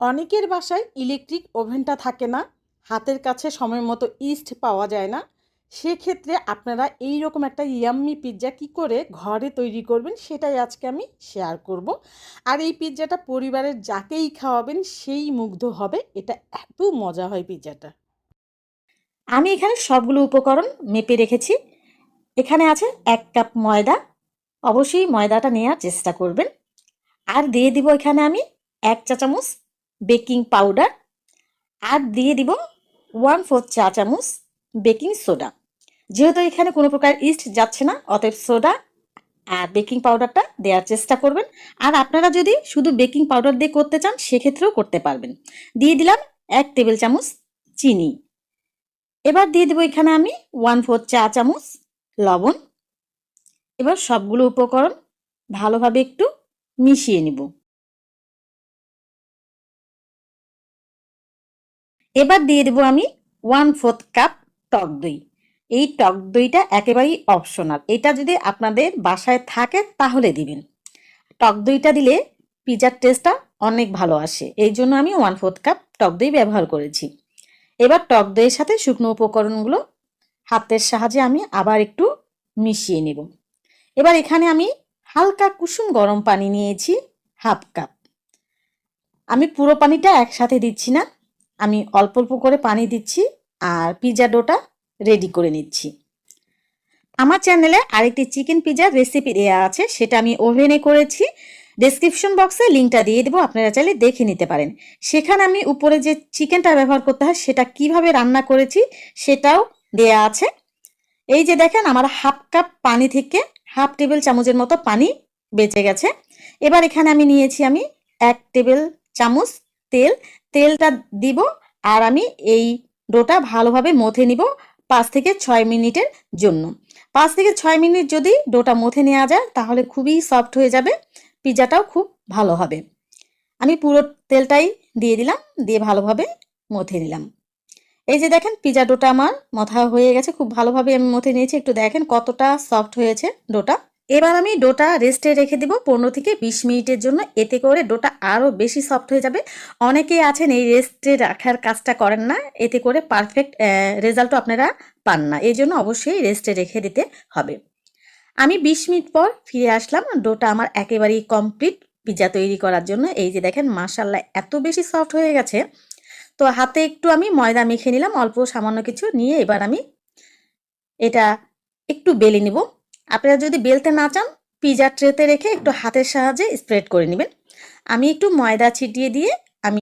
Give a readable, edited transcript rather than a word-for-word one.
অনেকের বাসায় ইলেকট্রিক ওভেনটা থাকে না, হাতের কাছে সময় মতো ইস্ট পাওয়া যায় না। সেক্ষেত্রে আপনারা এই রকম একটা ইয়াম্মি পিৎজা কী করে ঘরে তৈরি করবেন সেটাই আজকে আমি শেয়ার করব। আর এই পিৎজাটা পরিবারের যাকেই খাওয়াবেন সেই মুগ্ধ হবে। এটা এত মজা হয় পিৎজাটা। আমি এখানে সবগুলো উপকরণ মেপে রেখেছি। এখানে আছে 1 কাপ ময়দা। অবশ্যই ময়দাটা নেওয়ার চেষ্টা করবেন। আর দিয়ে দিব এখানে আমি 1 চা চামচ বেকিং পাউডার। আর দিয়ে দিব 1/4 চা চামচ বেকিং সোডা। যেহেতু এখানে কোনো প্রকার ইস্ট যাচ্ছে না, অতএব সোডা আর বেকিং পাউডারটা দেওয়ার চেষ্টা করবেন। আর আপনারা যদি শুধু বেকিং পাউডার দিয়ে করতে চান সেক্ষেত্রেও করতে পারবেন। দিয়ে দিলাম 1 টেবিল চামচ চিনি। এবার দিয়ে দেবো এখানে আমি 1/4 চা চামচ লবণ। এবার সবগুলো উপকরণ ভালোভাবে একটু মিশিয়ে নিব। এবার দিয়ে দেবো আমি 1/4 কাপ টক দই। এই টক দইটা একেবারেই অপশনাল। এটা যদি আপনাদের বাসায় থাকে তাহলে দিবেন। টক দইটা দিলে পিৎজার টেস্টটা অনেক ভালো আসে, এই জন্য আমি 1/4 কাপ টক দই ব্যবহার করেছি। এবার টক দইয়ের সাথে শুকনো উপকরণগুলো হাতের সাহায্যে আমি আবার একটু মিশিয়ে নেব। এবার এখানে আমি হালকা কুসুম গরম পানি নিয়েছি 1/2 কাপ। আমি পুরো পানিটা একসাথে দিচ্ছি না, আমি অল্প অল্প করে পানি দিচ্ছি আর পিৎজা ডোটা রেডি করে নিচ্ছি। আমার চ্যানেলে আরেকটি চিকেন পিৎজার রেসিপি দেওয়া আছে, সেটা আমি ওভেনে করেছি। ডেসক্রিপশন বক্সে লিঙ্কটা দিয়ে দেবো, আপনারা চাইলে দেখে নিতে পারেন। সেখানে আমি উপরে যে চিকেনটা ব্যবহার করতে হয় সেটা কিভাবে রান্না করেছি সেটাও দেয়া আছে। এই যে দেখেন, আমার 1/2 কাপ পানি থেকে 1/2 টেবিল চামচের মতো পানি বেঁচে গেছে। এবার এখানে আমি নিয়েছি 1 টেবিল চামচ তেল। তেলটা দিব আর আমি এই ডোটা ভালোভাবে মথে নিব 5 থেকে 6 মিনিটের জন্য। 5 থেকে 6 মিনিট যদি ডোটা মথে নেওয়া যায় তাহলে খুবই সফট হয়ে যাবে, পিৎজাটাও খুব ভালো হবে। আমি পুরো তেলটাই দিয়ে দিলাম, দিয়ে ভালোভাবে মথে নিলাম। এই যে দেখেন, পিৎজা ডোটা আমার মথা হয়ে গেছে, খুব ভালোভাবে আমি মথে নিয়েছি। একটু দেখেন কতটা সফট হয়েছে ডোটা। এবার আমি ডোটা রেস্টে রেখে দিব 15 থেকে 20 মিনিটের জন্য, এতে করে ডোটা আরও বেশি সফট হয়ে যাবে। অনেকেই আছেন এই রেস্টে রাখার কাজটা করেন না, এতে করে পারফেক্ট রেজাল্টও আপনারা পান না। এই জন্য অবশ্যই রেস্টে রেখে দিতে হবে। আমি 20 মিনিট পর ফিরে আসলাম, ডোটা আমার একেবারেই কমপ্লিট পিৎজা তৈরি করার জন্য। এই যে দেখেন, মাশাআল্লাহ এত বেশি সফট হয়ে গেছে। তো হাতে একটু আমি ময়দা মেখে নিলাম, অল্প সামান্য কিছু নিয়ে এবার আমি এটা একটু বেলে নিব। আপনারা যদি বেলতে না চান পিৎজা ট্রেতে রেখে একটু হাতের সাহায্যে স্প্রেড করে নেবেন। আমি একটু ময়দা ছিটিয়ে দিয়ে